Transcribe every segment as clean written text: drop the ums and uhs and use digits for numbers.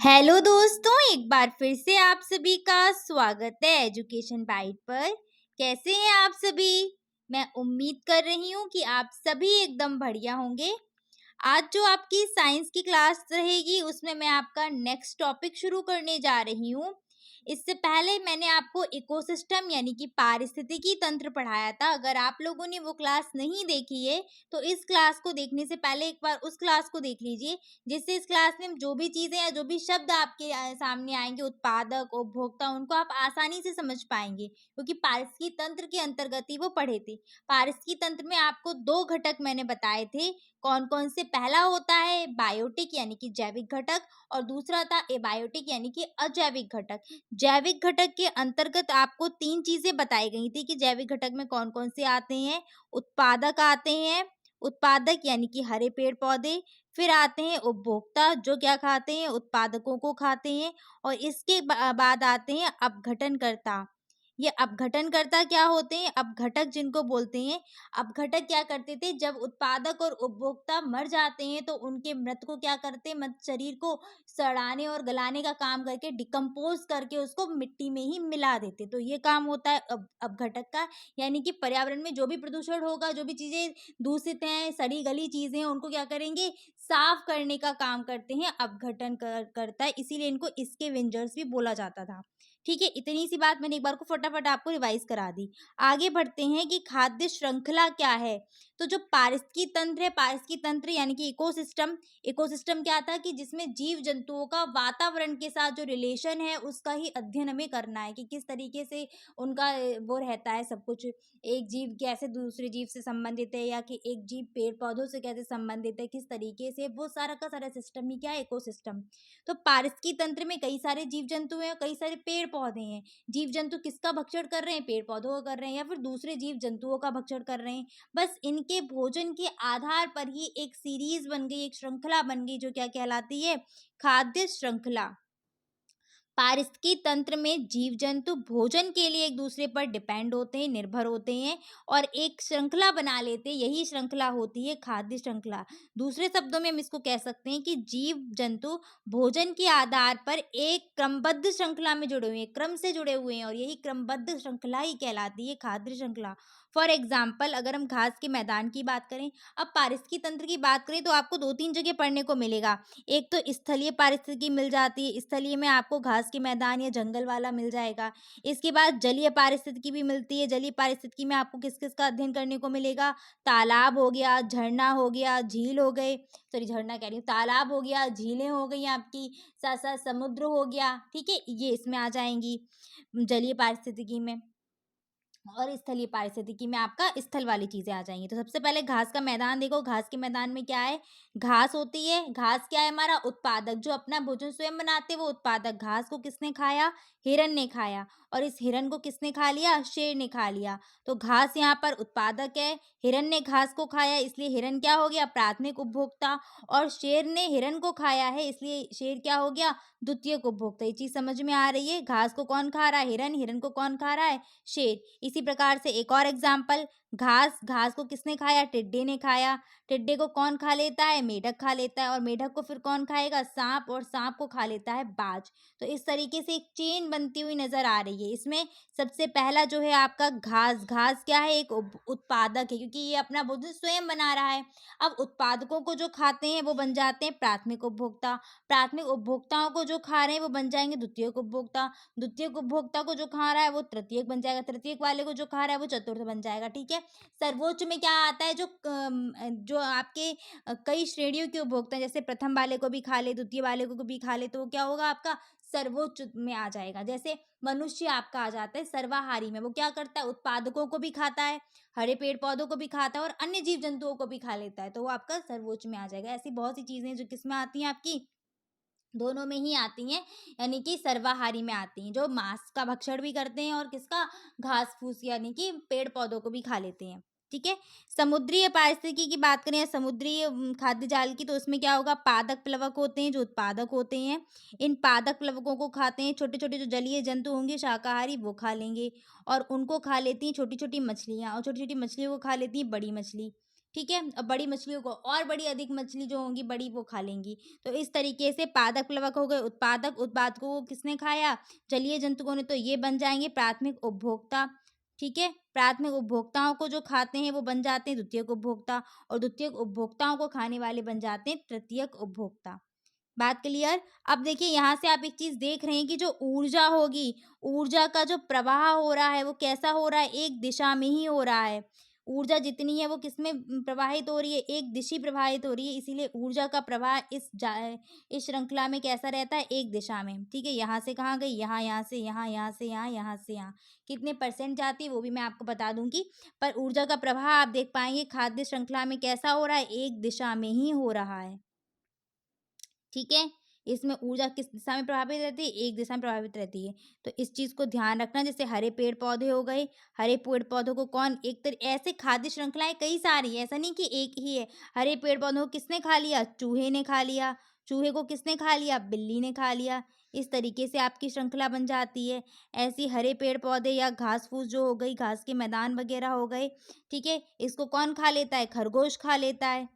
Hello दोस्तों, एक बार फिर से आप सभी का स्वागत है एजुकेशन बाइट पर। कैसे हैं आप सभी? मैं उम्मीद कर रही हूँ कि आप सभी एकदम बढ़िया होंगे। आज जो आपकी साइंस की क्लास रहेगी उसमें मैं आपका नेक्स्ट टॉपिक शुरू करने जा रही हूँ। इससे पहले मैंने आपको इकोसिस्टम यानी कि पारिस्थितिकी तंत्र पढ़ाया था। अगर आप लोगों ने वो क्लास नहीं देखी है तो इस क्लास को देखने से पहले एक बार उस क्लास को देख लीजिए, जिससे इस क्लास में जो भी चीज़ें या जो भी शब्द आपके सामने आएंगे, उत्पादक, उपभोक्ता, उनको आप आसानी से समझ पाएंगे, क्योंकि पारिस्थितिकी तंत्र के अंतर्गत ही वो पढ़े थे। पारिस्थितिकी तंत्र में आपको 2 घटक मैंने बताए थे, कौन-कौन से? पहला होता है बायोटिक यानी कि जैविक घटक, और दूसरा था एबायोटिक यानी कि अजैविक घटक। जैविक घटक के अंतर्गत आपको 3 चीज़ें बताई गई थी कि जैविक घटक में कौन-कौन से आते हैं। उत्पादक आते हैं, उत्पादक यानी कि हरे पेड़-पौधे, फिर आते हैं उपभोक्ता जो क्या खाते हैं, उत्पादकों को खाते हैं, और इसके बाद आते हैं अपघटनकर्ता। ये अपघटनकर्ता क्या होते हैं? अपघटक जिनको बोलते हैं। अपघटक क्या करते थे? जब उत्पादक और उपभोक्ता मर जाते हैं तो उनके मृत को क्या करते हैं? मृत शरीर को सड़ाने और गलाने का काम करके डिकम्पोज करके उसको मिट्टी में ही मिला देते। तो ये काम होता है अपघटक का। यानी कि पर्यावरण में जो भी प्रदूषण होगा, जो भी चीजें दूषित हैं, सड़ी गली चीजें हैं, उनको क्या करेंगे? साफ करने का काम करते हैं अपघटन करता है। इसीलिए इनको स्कैवेंजर्स भी बोला जाता था। ठीक है, इतनी सी बात मैंने एक बार को फटाफट आपको रिवाइज करा दी। आगे बढ़ते हैं कि खाद्य श्रृंखला क्या है। तो जो पारिस्थितिकी तंत्र है, पारिस्थितिकी तंत्र यानी कि इकोसिस्टम, इकोसिस्टम क्या था कि जिसमें जीव जंतुओं का वातावरण के साथ जो रिलेशन है उसका ही अध्ययन हमें करना है कि किस तरीके से उनका वो रहता है सब कुछ। एक जीव कैसे दूसरे जीव से संबंधित है, या कि एक जीव पेड़ पौधों से कैसे संबंधित है, किस तरीके से, वो सारा का सारा सिस्टम ही क्या है? इकोसिस्टम। तो पारिस्थितिकी तंत्र में कई सारे जीव जंतु हैं और कई सारे पेड़ पौधे हैं। जीव जंतु किसका भक्षण कर रहे हैं? पेड़ पौधों का कर रहे हैं, या फिर दूसरे जीव जंतुओं का भक्षण कर रहे हैं। बस इनके भोजन के आधार पर ही एक सीरीज बन गई, एक श्रृंखला बन गई, जो क्या कहलाती है? खाद्य श्रृंखला। पारिस्थितिकी तंत्र में जीव जंतु भोजन के लिए एक दूसरे पर डिपेंड होते हैं, निर्भर होते हैं, और एक श्रृंखला बना लेते हैं। यही श्रृंखला होती है खाद्य श्रृंखला। दूसरे शब्दों में हम इसको कह सकते हैं कि जीव जंतु भोजन के आधार पर एक क्रमबद्ध श्रृंखला में जुड़े हुए हैं, क्रम से जुड़े हुए हैं, और यही क्रमबद्ध श्रृंखला ही कहलाती है खाद्य श्रृंखला। फॉर एग्जाम्पल, अगर हम घास के मैदान की बात करें, अब पारिस्थितिकी तंत्र की बात करें, तो आपको 2-3 जगह पढ़ने को मिलेगा। एक तो स्थलीय पारिस्थितिकी मिल जाती है, स्थलीय में आपको घास के मैदान या जंगल वाला मिल जाएगा। इसके बाद जलीय पारिस्थितिकी भी मिलती है। जलीय पारिस्थितिकी में आपको किस किस का अध्ययन करने को मिलेगा? तालाब हो गया, झरना हो गया, झील हो गए, सॉरी झरना कह रही हूँ, तालाब हो गया, झीलें हो गई आपकी, साथ साथ समुद्र हो गया। ठीक है, ये इसमें आ जाएंगी जलीय पारिस्थितिकी में। और स्थलीय पारिस्थितिकी में आपका स्थल वाली चीजें आ जाएंगी। तो सबसे पहले घास का मैदान देखो। घास के मैदान में क्या है? घास होती है। घास क्या है? हमारा उत्पादक, जो अपना भोजन स्वयं बनाते हैं वो उत्पादक। घास को किसने खाया? हिरन ने खाया। और इस हिरन को किसने खा लिया? शेर ने खा लिया। तो घास यहाँ पर उत्पादक है, हिरन ने घास को खाया, इसलिए हिरन क्या हो गया? प्राथमिक उपभोक्ता। और शेर ने हिरन को खाया है, इसलिए शेर क्या हो गया? द्वितीयक उपभोक्ता। ये चीज समझ में आ रही है? घास को कौन खा रहा है? हिरन। हिरन को कौन खा रहा है? शेर। इसी प्रकार से एक और एग्जाम्पल, घास, घास को किसने खाया? टिड्डे ने खाया। टिड्डे को कौन खा लेता है? मेढक खा लेता है। और मेढक को फिर कौन खाएगा? सांप। और सांप को खा लेता है बाज। तो इस तरीके से एक चेन बनती हुई नजर आ रही है। इसमें सबसे पहला जो है आपका घास। घास क्या है? एक उत्पादक है, क्योंकि ये अपना भोजन स्वयं बना रहा है। अब उत्पादकों को जो खाते हैं वो बन जाते हैं प्राथमिक उपभोक्ता। प्राथमिक उपभोक्ताओं को जो खा रहे हैं वो बन जाएंगे द्वितीयक उपभोक्ता। द्वितीयक उपभोक्ता को जो खा रहा है वो तृतीयक बन जाएगा। तृतीयक वाले को जो खा रहा है वो चतुर्थ बन जाएगा। ठीक है, सर्वोच्च में क्या आता है? जो आपके कई श्रेणियों के उपभोक्ता हैं, जैसे प्रथम वाले को भी खा ले, द्वितीय वाले को भी खा ले, तो वो क्या होगा? आपका सर्वोच्च में आ जाएगा। जैसे मनुष्य आपका आ जाता है सर्वाहारी में। वो क्या करता है? उत्पादकों को भी खाता है, हरे पेड़ पौधों को भी खाता है, और अन्य जीव जंतुओं को भी खा लेता है, तो वो आपका सर्वोच्च में आ जाएगा। ऐसी बहुत सी चीजें हैं जो किसमें आती हैं? आपकी दोनों में ही आती हैं, यानी कि सर्वाहारी में आती हैं, जो मांस का भक्षण भी करते हैं और किसका? घास फूस यानी कि पेड़ पौधों को भी खा लेते हैं। ठीक है, समुद्रीय पारिस्थितिकी की बात करें या समुद्री खाद्य जाल की, तो उसमें क्या होगा? पादप प्लवक होते हैं जो उत्पादक होते हैं। इन पादप प्लवकों को खाते हैं छोटे छोटे जो जलीय जंतु होंगे शाकाहारी, वो खा लेंगे। और उनको खा लेती हैं छोटी छोटी मछलियाँ, और छोटी छोटी मछलियों को खा लेती हैं बड़ी मछली। ठीक है? और बड़ी मछलियों को और बड़ी अधिक मछली जो होंगी बड़ी वो खा लेंगी। तो इस तरीके से पादप प्लवक हो गए उत्पादक, उत्पादकों को किसने खाया? जलीय जंतुओं ने, तो ये बन जाएँगे प्राथमिक उपभोक्ता, ठीक है? प्राथमिक उपभोक्ताओं को जो खाते हैं वो बन जाते हैं द्वितीयक उपभोक्ता और द्वितीयक उपभोक्ताओं को खाने वाले बन जाते हैं तृतीयक उपभोक्ता। बात क्लियर? अब देखिए यहाँ से आप एक चीज़ देख रहे हैं कि जो ऊर्जा होगी, ऊर्जा का जो प्रवाह हो रहा है वो कैसा हो रहा है? एक दिशा में ही हो रहा है। ऊर्जा जितनी है वो किसमें प्रवाहित हो रही है? एक दिशा प्रवाहित हो रही है, इसीलिए ऊर्जा का प्रवाह इस श्रृंखला में कैसा रहता है? एक दिशा में, ठीक है? यहाँ से कहाँ गई? यहाँ, यहाँ से यहाँ, यहाँ से यहाँ, यहाँ से यहाँ। कितने परसेंट जाती है वो भी मैं आपको बता दूँगी। पर ऊर्जा का प्रवाह आप देख पाएँगे खाद्य श्रृंखला में कैसा हो रहा है? एक दिशा में ही हो रहा है। ठीक है? इसमें ऊर्जा किस दिशा में प्रभावित रहती है? एक दिशा में प्रभावित रहती है। तो इस चीज़ को ध्यान रखना, जैसे हरे पेड़-पौधे हो गए, हरे पेड़-पौधों को कौन एक ऐसे खाद्य श्रृंखलाएँ कई सारी हैं, ऐसा नहीं कि एक ही है। हरे पेड़-पौधों को किसने खा लिया? चूहे ने खा लिया। चूहे को किसने खा लिया? बिल्ली ने खा लिया। इस तरीके से आपकी श्रृंखला बन जाती है। ऐसे ही हरे पेड़-पौधे या घास-फूस जो हो गई, घास के मैदान वगैरह हो गए, ठीक है? इसको कौन खा लेता है? खरगोश खा लेता है।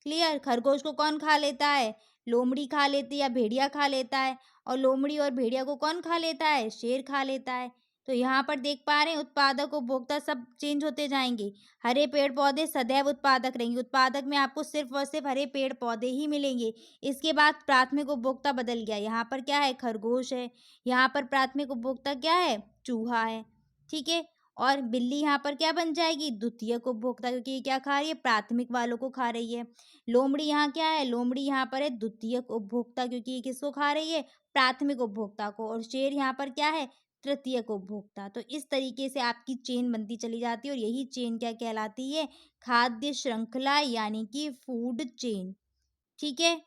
क्लियर? खरगोश को कौन खा लेता है? लोमड़ी खा लेती है या भेड़िया खा लेता है। और लोमड़ी और भेड़िया को कौन खा लेता है? शेर खा लेता है। तो यहाँ पर देख पा रहे हैं उत्पादक उपभोक्ता सब चेंज होते जाएंगे। हरे पेड़ पौधे सदैव उत्पादक रहेंगे, उत्पादक में आपको सिर्फ और सिर्फ हरे पेड़ पौधे ही मिलेंगे। इसके बाद प्राथमिक उपभोक्ता बदल गया, यहाँ पर क्या है? खरगोश है। यहाँ पर प्राथमिक उपभोक्ता क्या है? चूहा है। ठीक है? और बिल्ली यहाँ पर क्या बन जाएगी? द्वितीयक उपभोक्ता, क्योंकि ये क्या खा रही है? प्राथमिक वालों को खा रही है। लोमड़ी यहाँ क्या है? लोमड़ी यहाँ पर है द्वितीयक उपभोक्ता, क्योंकि ये किसको खा रही है? प्राथमिक उपभोक्ता को। और शेर यहाँ पर क्या है? तृतीयक उपभोक्ता। तो इस तरीके से आपकी चेन बनती चली जाती है और यही चेन क्या कहलाती है? खाद्य श्रृंखला, यानी कि फूड चेन। ठीक है?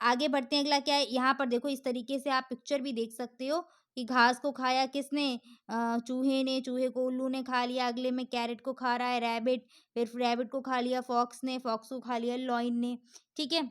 आगे बढ़ते हैं, अगला क्या है? यहाँ पर देखो इस तरीके से आप पिक्चर भी देख सकते हो कि घास को खाया किसने? चूहे ने, चूहे को उल्लू ने खा लिया, अगले में कैरेट को खा रहा है रैबिट, फिर रैबिट को खा लिया फॉक्स ने, फॉक्स को खा लिया लॉइन ने। ठीक है?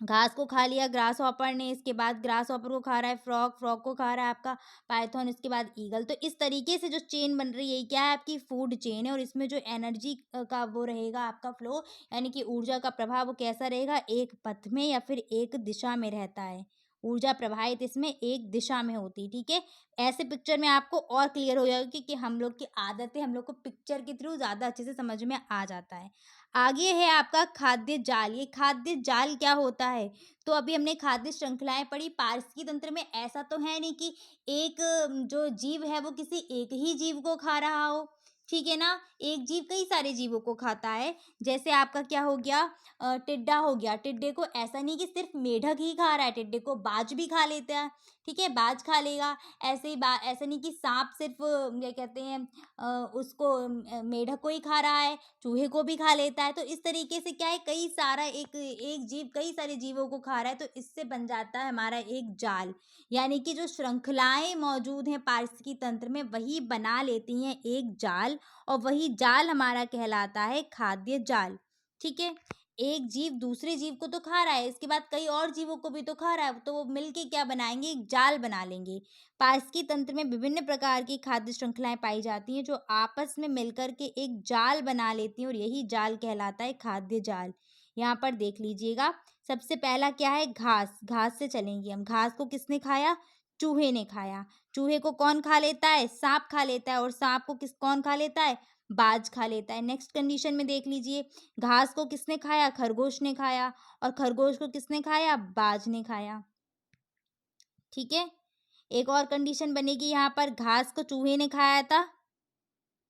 घास को खा लिया ग्रास हॉपर ने, इसके बाद ग्रास हॉपर को खा रहा है फ्रॉग, फ्रॉग को खा रहा है आपका पाइथन, इसके बाद ईगल। तो इस तरीके से जो चेन बन रही है क्या है? आपकी फूड चेन है। और इसमें जो एनर्जी का वो रहेगा आपका फ्लो, यानी कि ऊर्जा का प्रभाव, वो कैसा रहेगा? एक पथ में या फिर एक दिशा में रहता है। ऊर्जा प्रवाहित इसमें एक दिशा में होती है। ठीक है? ऐसे पिक्चर में आपको और क्लियर हो जाएगा कि हम लोग की आदतें हम लोग को पिक्चर के थ्रू ज़्यादा अच्छे से समझ में आ जाता है। आगे है आपका खाद्य जाल। ये खाद्य जाल क्या होता है? तो अभी हमने खाद्य श्रृंखलाएँ पढ़ी। पारिस्थितिकी तंत्र में ऐसा तो है नहीं कि एक जो जीव है वो किसी एक ही जीव को खा रहा हो, ठीक है ना? एक जीव कई सारे जीवों को खाता है। जैसे आपका क्या हो गया? टिड्डा हो गया। टिड्डे को ऐसा नहीं कि सिर्फ मेढक ही खा रहा है, टिड्डे को बाज भी खा लेता है, ठीक है? बाज खा लेगा। ऐसे ही ऐसा नहीं कि साँप सिर्फ क्या कहते हैं उसको मेढक को ही खा रहा है, चूहे को भी खा लेता है। तो इस तरीके से क्या है? कई सारा एक एक जीव कई सारे जीवों को खा रहा है, तो इससे बन जाता है हमारा एक जाल। यानी कि जो श्रृंखलाएँ मौजूद हैं पारिस्थितिकी तंत्र में, वही बना लेती हैं एक जाल, और वही जाल हमारा कहलाता है खाद्य जाल। ठीक है? एक जीव दूसरे जीव को तो खा रहा है, इसके बाद कई और जीवों को भी तो खा रहा है, तो वो मिलके क्या बनाएँगे? एक जाल बना लेंगे। पारिस्थितिकी तंत्र में विभिन्न प्रकार की खाद्य श्रृंखलाएँ पाई जाती हैं, जो आपस में मिलकर के एक जाल बना लेती हैं, और यही जाल कहलाता है खाद्य जाल। यहाँ पर देख लीजिएगा, सबसे पहला क्या है? घास। घास से चलेंगे हम। घास को किसने खाया? चूहे ने खाया। चूहे को कौन खा लेता है? साँप खा लेता है। और साँप को कौन खा लेता है? बाज खा लेता है। नेक्स्ट कंडीशन में देख लीजिए, घास को किसने खाया? खरगोश ने खाया। और खरगोश को किसने खाया? बाज ने खाया। ठीक है? एक और कंडीशन बनेगी यहाँ पर, घास को चूहे ने खाया था,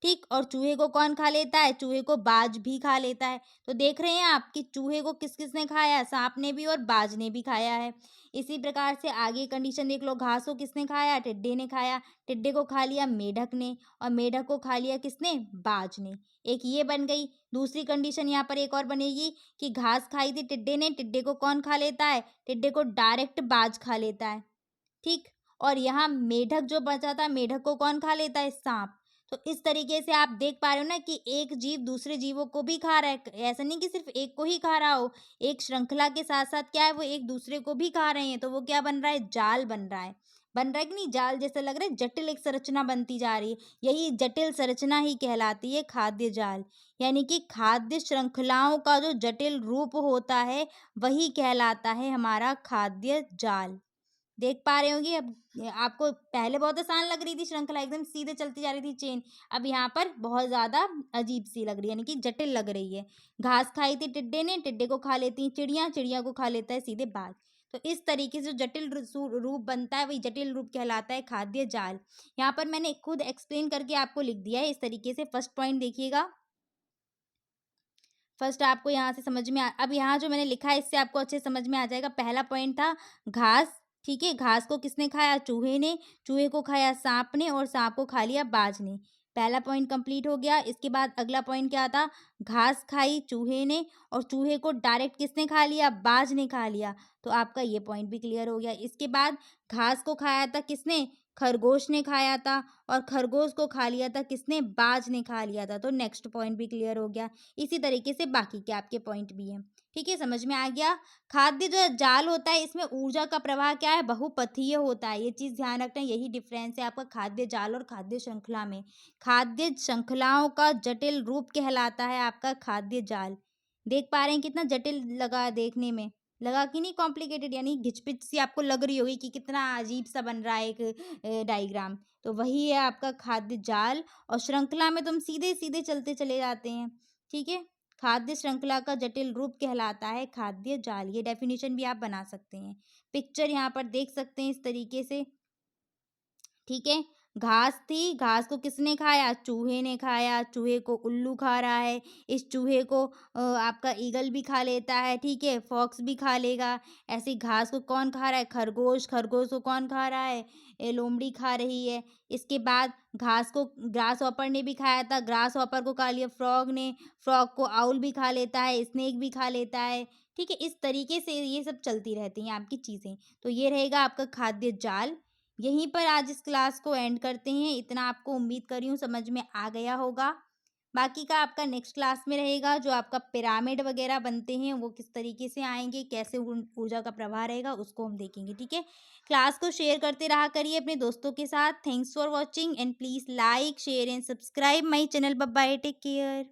ठीक? और चूहे को कौन खा लेता है? चूहे को बाज भी खा लेता है। तो देख रहे हैं आप कि चूहे को किस-किसने खाया? साँप ने भी और बाज ने भी खाया है। इसी प्रकार से आगे कंडीशन देख लो, घास को किसने खाया? टिड्डे ने खाया। टिड्डे को खा लिया मेढक ने, और मेढक को खा लिया किसने? बाज ने। एक ये बन गई। दूसरी कंडीशन यहाँ पर एक और बनेगी कि घास खाई थी टिड्डे ने, टिड्डे को कौन खा लेता है? टिड्डे को डायरेक्ट बाज खा लेता है। ठीक? और यहाँ मेढक जो बचा था, मेढक को कौन खा लेता है? साँप। तो इस तरीके से आप देख पा रहे हो ना कि एक जीव दूसरे जीवों को भी खा रहा है। ऐसा नहीं कि सिर्फ एक को ही खा रहा हो, एक श्रृंखला के साथ-साथ क्या है, वो एक दूसरे को भी खा रहे हैं, तो वो क्या बन रहा है? जाल बन रहा है। बन रहा है कि नहीं, जाल जैसा लग रहा है, जटिल एक संरचना बनती जा रही है। यही जटिल संरचना ही कहलाती है खाद्य जाल। यानी कि खाद्य श्रृंखलाओं का जो जटिल रूप होता है वही कहलाता है हमारा खाद्य जाल। देख पा रहे होंगे अब, आपको पहले बहुत आसान लग रही थी श्रृंखला, एकदम सीधे चलती जा रही थी चेन। अब यहाँ पर बहुत ज्यादा अजीब सी लग रही है, यानी कि जटिल लग रही है। घास खाई थी टिड्डे ने, टिड्डे को खा लेती चिड़िया, चिड़िया को खा लेता है सीधे बाघ। तो इस तरीके से जो जटिल रूप बनता है वही जटिल रूप कहलाता है खाद्य जाल। यहाँ पर मैंने खुद एक्सप्लेन करके आपको लिख दिया है इस तरीके से। फर्स्ट पॉइंट देखिएगा, फर्स्ट आपको यहाँ से समझ में अब यहाँ जो मैंने लिखा है इससे आपको अच्छे समझ में आ जाएगा। पहला पॉइंट था घास, ठीक है, घास को किसने खाया, चूहे ने, चूहे को खाया सांप ने, और सांप को खा लिया बाज ने। पहला पॉइंट कंप्लीट हो गया। इसके बाद अगला पॉइंट क्या था, घास खाई चूहे ने और चूहे को डायरेक्ट किसने खा लिया, बाज ने खा लिया। तो आपका ये पॉइंट भी क्लियर हो गया। इसके बाद घास को खाया था किसने, खरगोश ने खाया था, और खरगोश को खा लिया था किसने, बाज ने खा लिया था। तो नेक्स्ट पॉइंट भी क्लियर हो गया। इसी तरीके से बाकी के आपके पॉइंट भी हैं। ठीक है, समझ में आ गया। खाद्य जो जाल होता है इसमें ऊर्जा का प्रवाह क्या है, बहुपथीय होता है। ये चीज ध्यान रखना, यही डिफरेंस है आपका खाद्य जाल और खाद्य श्रृंखला में। खाद्य श्रृंखलाओं का जटिल रूप कहलाता है आपका खाद्य जाल। देख पा रहे हैं कितना जटिल लगा देखने में, लगा कि नहीं कॉम्प्लिकेटेड, यानी घिचपिच सी आपको लग रही होगी कि कितना अजीब सा बन रहा है एक डायग्राम। तो वही है आपका खाद्य जाल। और श्रृंखला में तुम सीधे सीधे चलते चले जाते हैं। ठीक है, खाद्य श्रृंखला का जटिल रूप कहलाता है खाद्य जाल। ये डेफिनेशन भी आप बना सकते हैं। पिक्चर यहाँ पर देख सकते हैं इस तरीके से। ठीक है, घास थी, घास को किसने खाया, चूहे ने खाया, चूहे को उल्लू खा रहा है। इस चूहे को आपका ईगल भी खा लेता है, ठीक है, फॉक्स भी खा लेगा। ऐसे ही घास को कौन खा रहा है, खरगोश, खरगोश को कौन खा रहा है, लोमड़ी खा रही है। इसके बाद घास को ग्रास हॉपर ने भी खाया था, ग्रास हॉपर को खा लिया फ्रॉग ने, फ्रॉग को आउल भी खा लेता है, स्नेक भी खा लेता है। ठीक है, इस तरीके से ये सब चलती रहती हैं आपकी चीज़ें। तो ये रहेगा आपका खाद्य जाल। यहीं पर आज इस क्लास को एंड करते हैं। इतना आपको उम्मीद कर रही हूँ समझ में आ गया होगा। बाकी का आपका नेक्स्ट क्लास में रहेगा, जो आपका पिरामिड वगैरह बनते हैं वो किस तरीके से आएंगे, कैसे ऊर्जा का प्रवाह रहेगा, उसको हम देखेंगे। ठीक है, क्लास को शेयर करते रहा करिए अपने दोस्तों के साथ। Thanks for watching and please like share and subscribe my channel. Bye bye, take care.